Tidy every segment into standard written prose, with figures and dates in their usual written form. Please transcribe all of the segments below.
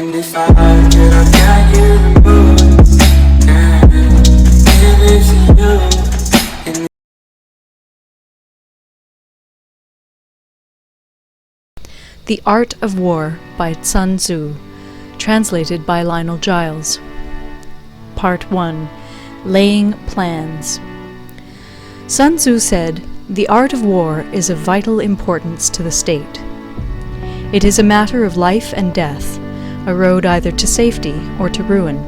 And if I could, I've got you the most. It lives in you. The Art of War by Sun Tzu, translated by Lionel Giles. Part 1. Laying Plans. Sun Tzu said, "The art of war is of vital importance to the state. It is a matter of life and death, a road either to safety or to ruin.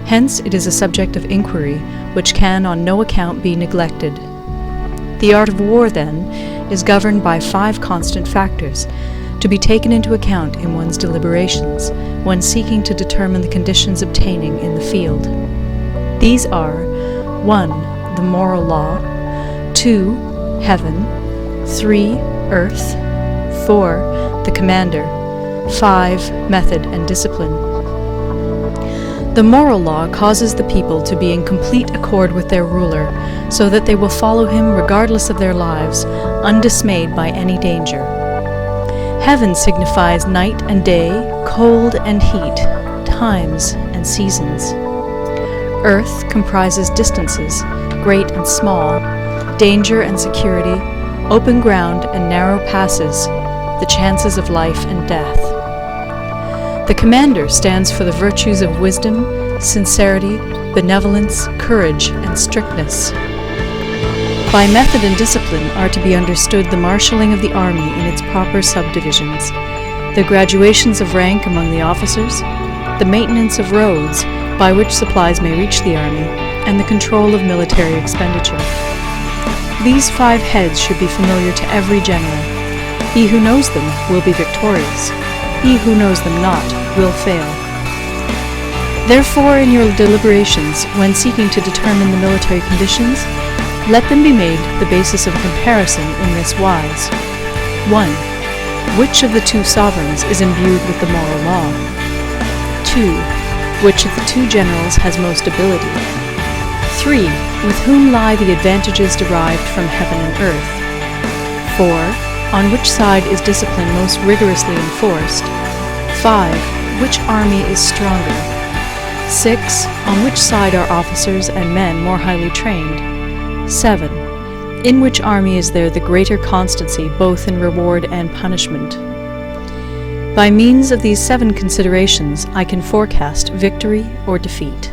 Hence it is a subject of inquiry which can on no account be neglected. The art of war, then, is governed by 5 constant factors, to be taken into account in one's deliberations when seeking to determine the conditions obtaining in the field. These are 1. The moral law, 2. Heaven, 3. Earth, 4. The commander, 5. Method and discipline. The moral law causes the people to be in complete accord with their ruler, so that they will follow him regardless of their lives, undismayed by any danger. Heaven signifies night and day, cold and heat, times and seasons. Earth comprises distances, great and small, danger and security, open ground and narrow passes, the chances of life and death. The commander stands for the virtues of wisdom, sincerity, benevolence, courage, and strictness. By method and discipline are to be understood the marshalling of the army in its proper subdivisions, the graduations of rank among the officers, the maintenance of roads by which supplies may reach the army, and the control of military expenditure. These 5 heads should be familiar to every general. He who knows them will be victorious. He who knows them not will fail. Therefore, in your deliberations, when seeking to determine the military conditions, let them be made the basis of comparison in this wise. 1. Which of the 2 sovereigns is imbued with the moral law? 2. Which of the 2 generals has most ability? 3. With whom lie the advantages derived from heaven and earth? 4. On which side is discipline most rigorously enforced? 5. Which army is stronger? 6. On which side are officers and men more highly trained? 7. In which army is there the greater constancy both in reward and punishment? By means of these 7 considerations I can forecast victory or defeat.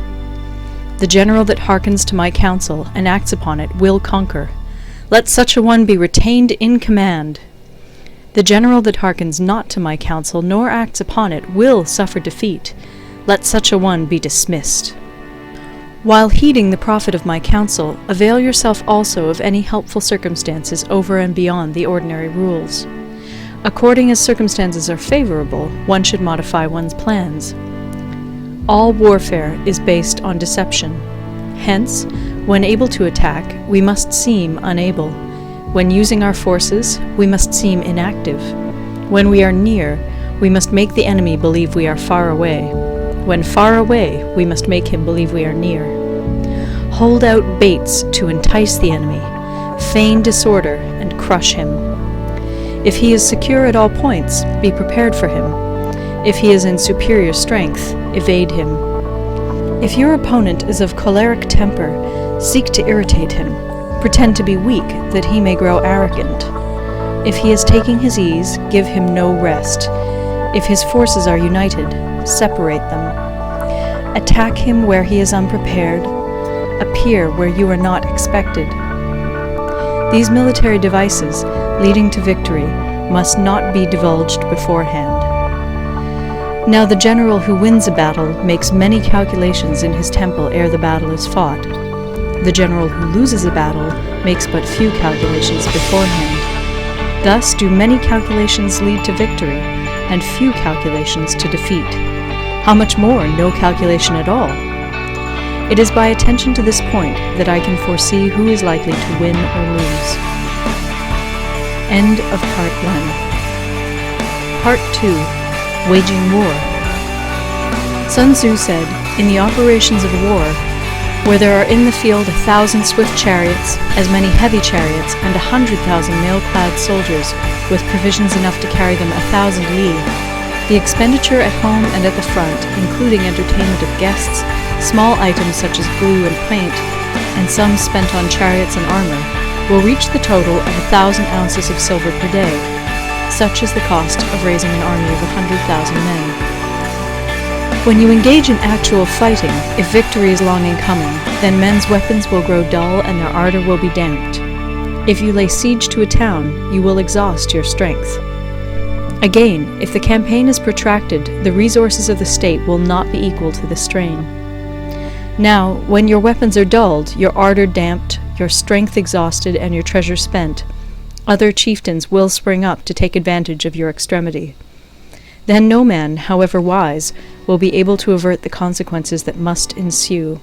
The general that hearkens to my counsel and acts upon it will conquer. Let such a one be retained in command. The general that hearkens not to my counsel nor acts upon it will suffer defeat. Let such a one be dismissed. While heeding the profit of my counsel, avail yourself also of any helpful circumstances over and beyond the ordinary rules. According as circumstances are favorable, one should modify one's plans. All warfare is based on deception. Hence, when able to attack, we must seem unable. When using our forces, we must seem inactive. When we are near, we must make the enemy believe we are far away. When far away, we must make him believe we are near. Hold out baits to entice the enemy, feign disorder, and crush him. If he is secure at all points, be prepared for him. If he is in superior strength, evade him. If your opponent is of choleric temper, seek to irritate him. Pretend to be weak, that he may grow arrogant. If he is taking his ease, give him no rest. If his forces are united, separate them. Attack him where he is unprepared. Appear where you are not expected. These military devices, leading to victory, must not be divulged beforehand. Now the general who wins a battle makes many calculations in his temple ere the battle is fought. The general who loses a battle makes but few calculations beforehand. Thus do many calculations lead to victory, and few calculations to defeat. How much more no calculation at all? It is by attention to this point that I can foresee who is likely to win or lose. End of Part 1. Part 2. Waging War. Sun Tzu said, "In the operations of war, where there are in the field 1,000 swift chariots, as many heavy chariots, and 100,000 mail-clad soldiers, with provisions enough to carry them 1,000 li, The expenditure at home and at the front, including entertainment of guests, small items such as glue and paint, and sums spent on chariots and armor, will reach the total of 1,000 ounces of silver per day. Such is the cost of raising an army of 100,000 men. When you engage in actual fighting, if victory is long in coming, then men's weapons will grow dull and their ardor will be damped. If you lay siege to a town, you will exhaust your strength. Again, if the campaign is protracted, the resources of the state will not be equal to the strain. Now, when your weapons are dulled, your ardor damped, your strength exhausted, and your treasure spent, other chieftains will spring up to take advantage of your extremity. Then no man, however wise, will be able to avert the consequences that must ensue.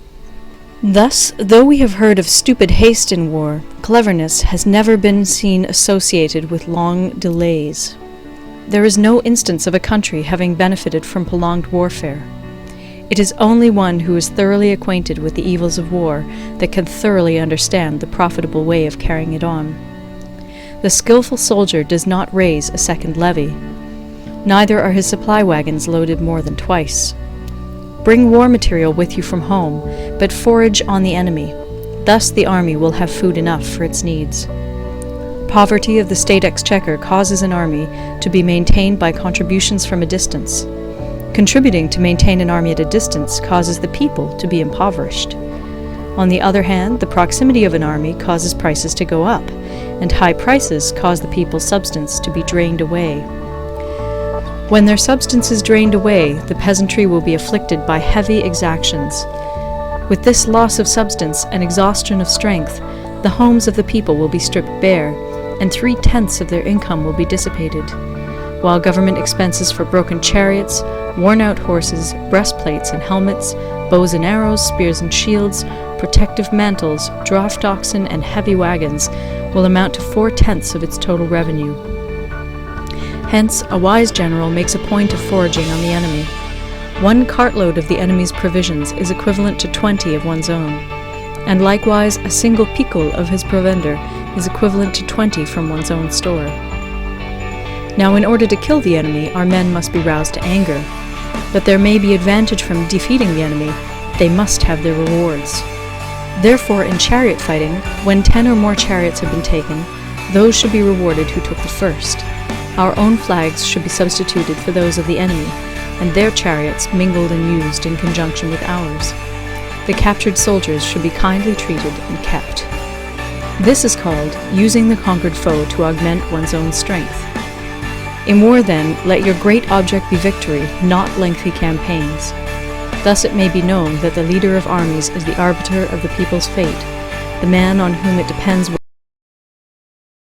Thus, though we have heard of stupid haste in war, cleverness has never been seen associated with long delays. There is no instance of a country having benefited from prolonged warfare. It is only one who is thoroughly acquainted with the evils of war that can thoroughly understand the profitable way of carrying it on. The skillful soldier does not raise a second levy. Neither are his supply wagons loaded more than twice. Bring war material with you from home, but forage on the enemy. Thus the army will have food enough for its needs. Poverty of the state exchequer causes an army to be maintained by contributions from a distance. Contributing to maintain an army at a distance causes the people to be impoverished. On the other hand, the proximity of an army causes prices to go up, and high prices cause the people's substance to be drained away. When their substance is drained away, the peasantry will be afflicted by heavy exactions. With this loss of substance and exhaustion of strength, the homes of the people will be stripped bare, and 3/10 of their income will be dissipated, while government expenses for broken chariots, worn-out horses, breastplates and helmets, bows and arrows, spears and shields, protective mantles, draft oxen, and heavy wagons will amount to 4/10 of its total revenue. Hence, a wise general makes a point of foraging on the enemy. 1 cartload of the enemy's provisions is equivalent to 20 of one's own, and likewise a single picul of his provender is equivalent to 20 from one's own store. Now, in order to kill the enemy, our men must be roused to anger, but there may be advantage from defeating the enemy. They must have their rewards. Therefore, in chariot fighting, when 10 or more chariots have been taken, those should be rewarded who took the first. Our own flags should be substituted for those of the enemy, and their chariots mingled and used in conjunction with ours. The captured soldiers should be kindly treated and kept. This is called using the conquered foe to augment one's own strength. In war, then, let your great object be victory, not lengthy campaigns. Thus it may be known that the leader of armies is the arbiter of the people's fate, the man on whom it depends